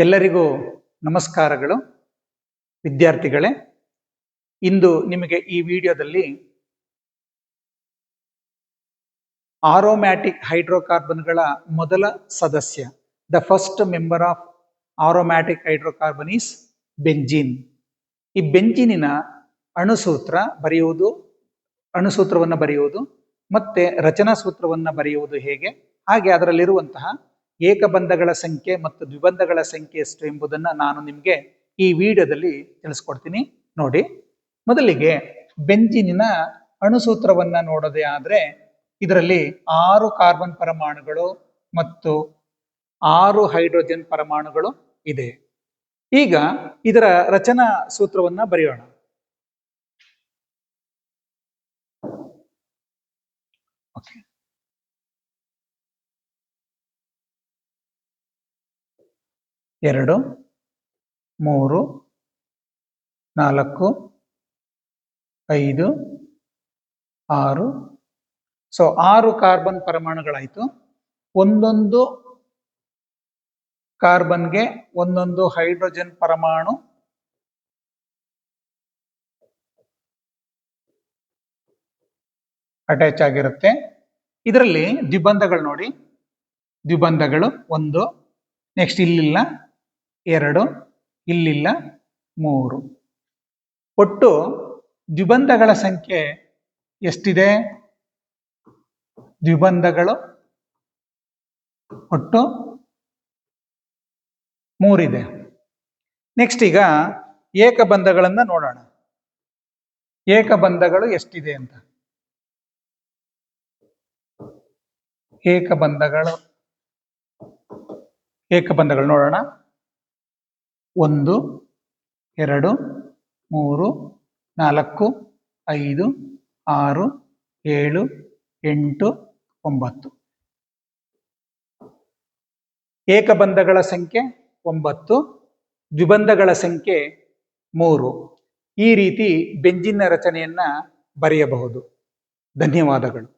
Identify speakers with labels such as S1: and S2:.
S1: ಎಲ್ಲರಿಗೂ ನಮಸ್ಕಾರಗಳು ವಿದ್ಯಾರ್ಥಿಗಳೇ. ಇಂದು ನಿಮಗೆ ಈ ವಿಡಿಯೋದಲ್ಲಿ ಆರೋಮ್ಯಾಟಿಕ್ ಹೈಡ್ರೋಕಾರ್ಬನ್ಗಳ ಮೊದಲ ಸದಸ್ಯ, the first member of aromatic hydrocarbon is benzene. ಈ ಬೆಂಜೀನಿನ ಅಣುಸೂತ್ರವನ್ನು ಬರೆಯುವುದು ಮತ್ತೆ ರಚನಾ ಸೂತ್ರವನ್ನು ಬರೆಯುವುದು ಹೇಗೆ, ಹಾಗೆ ಅದರಲ್ಲಿರುವಂತಹ ಏಕಬಂಧಗಳ ಸಂಖ್ಯೆ ಮತ್ತು ದ್ವಿಬಂಧಗಳ ಸಂಖ್ಯೆ ಎಷ್ಟು ಎಂಬುದನ್ನು ನಾನು ನಿಮಗೆ ಈ ವಿಡಿಯೋದಲ್ಲಿ ತಿಳಿಸ್ಕೊಡ್ತೀನಿ. ನೋಡಿ, ಮೊದಲಿಗೆ ಬೆಂಜೀನಿನ ಅಣುಸೂತ್ರವನ್ನ ನೋಡೋದೇ ಆದ್ರೆ ಇದರಲ್ಲಿ 6 ಕಾರ್ಬನ್ ಪರಮಾಣುಗಳು ಮತ್ತು 6 ಹೈಡ್ರೋಜನ್ ಪರಮಾಣುಗಳು ಇದೆ. ಈಗ ಇದರ ರಚನಾ ಸೂತ್ರವನ್ನ ಬರೆಯೋಣ. ಓಕೆ, 2 3 4 5 6. ಸೊ 6 ಕಾರ್ಬನ್ ಪರಮಾಣುಗಳಾಯಿತು. ಒಂದೊಂದು ಕಾರ್ಬನ್ಗೆ ಒಂದೊಂದು ಹೈಡ್ರೋಜನ್ ಪರಮಾಣು ಅಟ್ಯಾಚ್ ಆಗಿರುತ್ತೆ. ಇದರಲ್ಲಿ ದ್ವಿಬಂಧಗಳು ನೋಡಿ, ದ್ವಿಬಂಧಗಳು 1, ನೆಕ್ಸ್ಟ್ ಇಲ್ಲಿಲ್ಲ 2, ಇಲ್ಲಿಲ್ಲ 3. ಒಟ್ಟು ದ್ವಿಬಂಧಗಳ ಸಂಖ್ಯೆ ಎಷ್ಟಿದೆ? ದ್ವಿಬಂಧಗಳು ಒಟ್ಟು 3 ಇದೆ. ನೆಕ್ಸ್ಟ್ ಈಗ ಏಕಬಂಧಗಳನ್ನ ನೋಡೋಣ. ಏಕಬಂಧಗಳು ಎಷ್ಟಿದೆ ಅಂತ. ಏಕಬಂಧಗಳು ನೋಡೋಣ. 1 2 3 4 5 6 7 8 9. ಏಕಬಂಧಗಳ ಸಂಖ್ಯೆ 9, ದ್ವಿಬಂಧಗಳ ಸಂಖ್ಯೆ 3. ಈ ರೀತಿ ಬೆಂಜಿನ್ನ ರಚನೆಯನ್ನ ಬರೆಯಬಹುದು. ಧನ್ಯವಾದಗಳು.